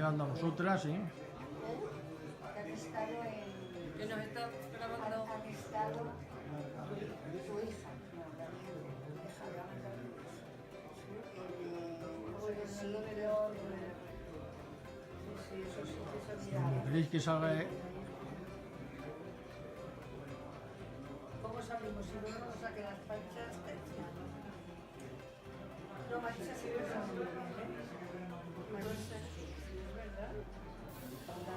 llegando a vosotras, ¿eh? Que nos está grabando. Han estado su hija, ¿Queréis que salga? ¿Cómo salimos? Si no nos saquen las panchas, no, Marisa sí que está muy bien, ¿eh? Marisa sí, es verdad.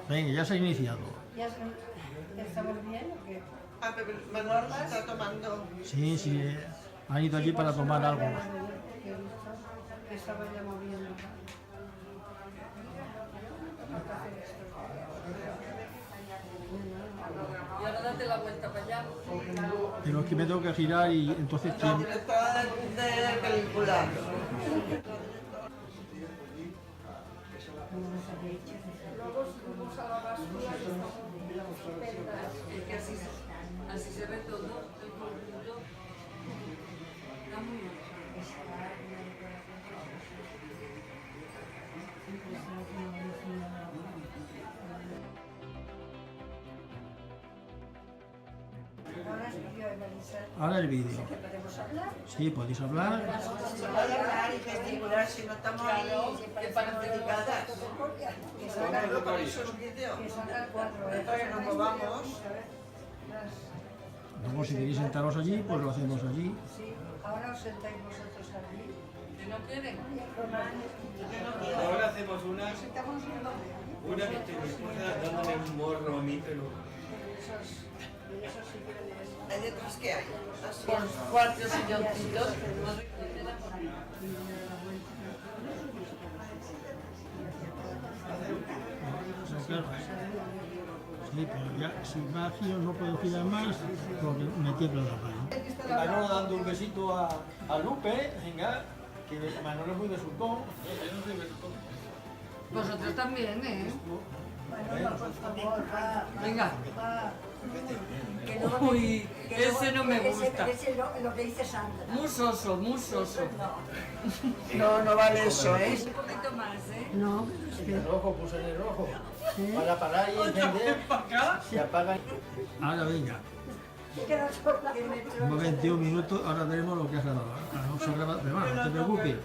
Venga, ya se ha iniciado. ¿Ya estamos bien o qué? Ah, pero Manorma está tomando. Sí, sí, han ido allí para tomar algo. Que estaba ya moviendo. Y ahora date la vuelta para allá. Pero es que me tengo que girar y entonces La ¿quién? directora de película. Luego subimos a la basura y estamos estupendas. Es que así se ve todo, el conjunto. Está muy bien. Ahora es vídeo de Marisa. Ahora el vídeo. ¿Que podemos hablar? Sí, podéis hablar. Se puede hablar y gesticular si no estamos ahí Que parece dedicadas. Que Sacarlo por eso es un vídeo. Que sacan cuatro. Para que nos movamos. Luego si queréis sentaros allí, pues lo hacemos allí. Sí, ahora os sentáis vosotros allí. que no quieren. Ahora hacemos una que estoy dispuesta dándole un morro a mí, pero Hay detrás que hay. Así Con cuatro silloncitos. O sea, claro. Sí, pero ya, si va a girar no puedo girar más porque me tiembla la mano. Manolo dando un besito a Lupe, venga, que Manolo es muy besucón. Yo no soy besucón. Vosotros también, ¿eh? Por favor, va. Venga. Que luego Uy, ese no me gusta. Ese es lo que dice Sandra. Muy soso, muy soso. No, no vale eso, ¿eh? Un poquito más, ¿eh? No, En el rojo, puse en el rojo. Para apagar y encender. Se apaga. Ahora venga. queda sola. Como 21 minutos, ahora tenemos lo que has grabado. Ahora no se ha grabado, pero bueno, no te preocupes.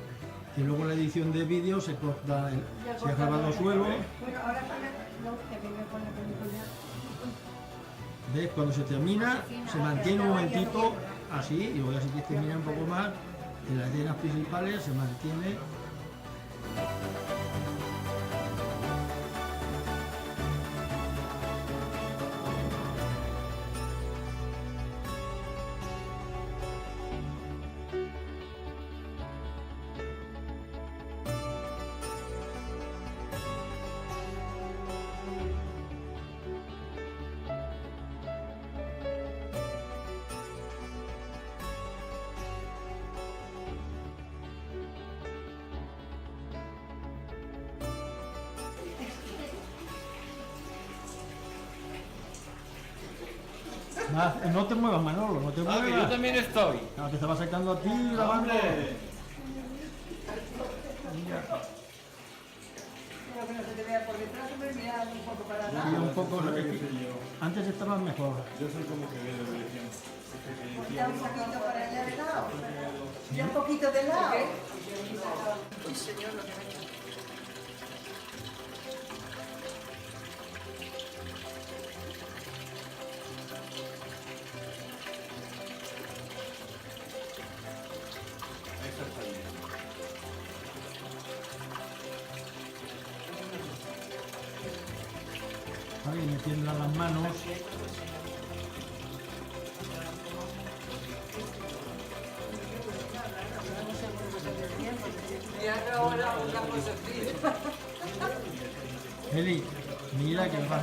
Que luego en la edición de vídeo se corta, se ha grabado suelo. Bueno, ahora no, que venga con la película. ¿Ves? Cuando se termina, se mantiene un momentito así, y luego ya si quieres terminar un poco más, en las escenas principales se mantiene. No te muevas, Manolo, no te muevas. que yo también estoy. No, te estaba sacando a ti grabando. ¡Hombre! Pero que no se te vea por detrás, hombre, mira un poco para Sí, atrás. un poco. Antes estabas mejor. Yo soy como que veo la elección. Ya un poquito para allá de lado. Ya un poquito de lado. Uy, señor, lo que me ha hecho. Esta está bien. Vale, y me tiemblan las manos. Y ahora una cosa así. Eli, mira que va.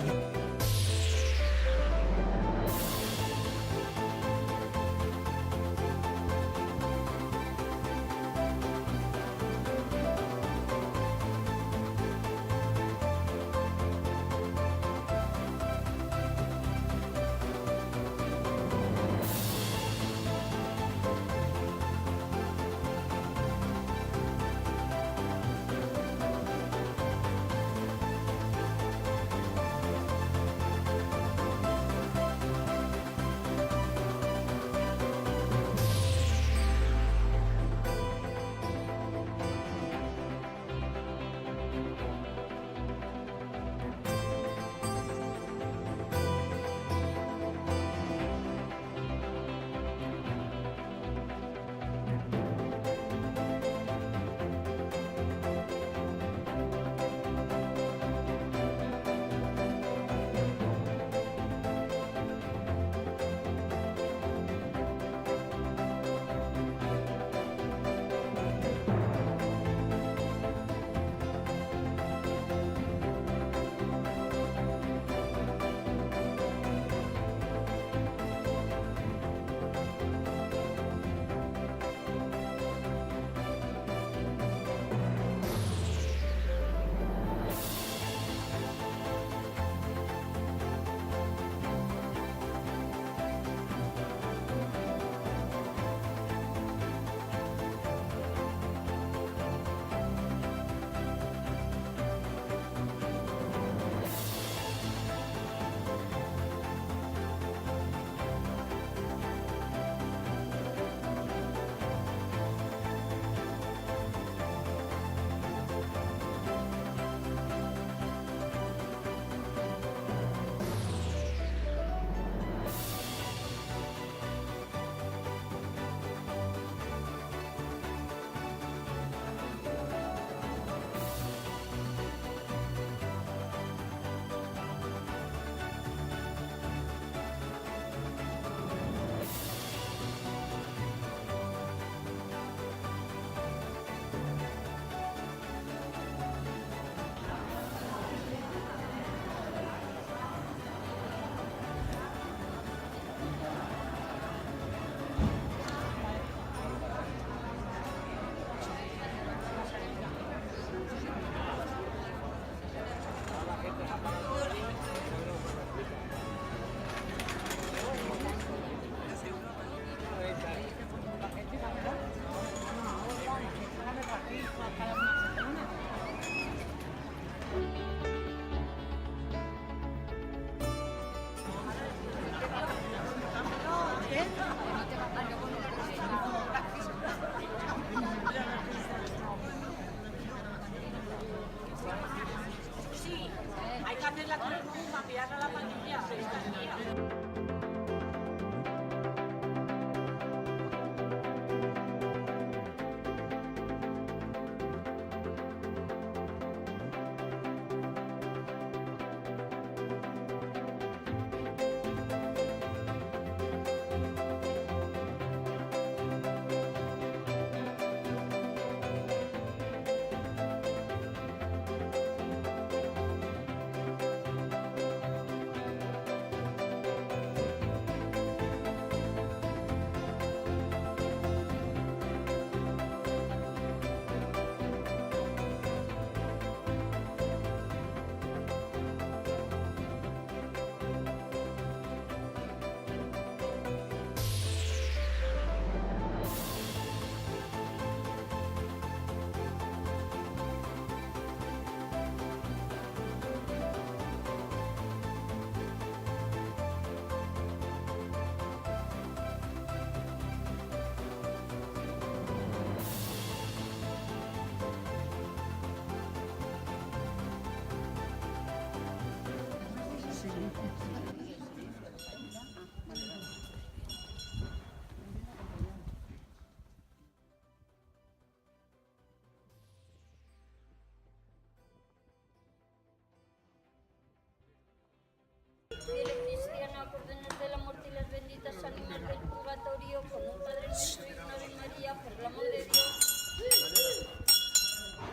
Fiel cristiano, acuérdenos de la muerte y las benditas ánimas del purgatorio, con un Padre nuestro y una Ave María, por el amor de Dios.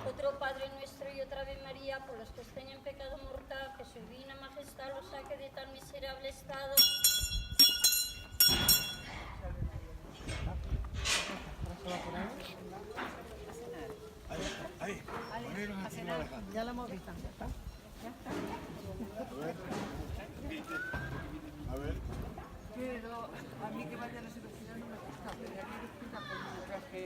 Otro Padre nuestro y otra Ave María, por los que estén en pecado mortal, que su divina majestad los saque de tan miserable estado. Ya la hemos visto. A ver. Pero a mí que vaya a la universidad no me gusta, pero a mí me gusta con un traje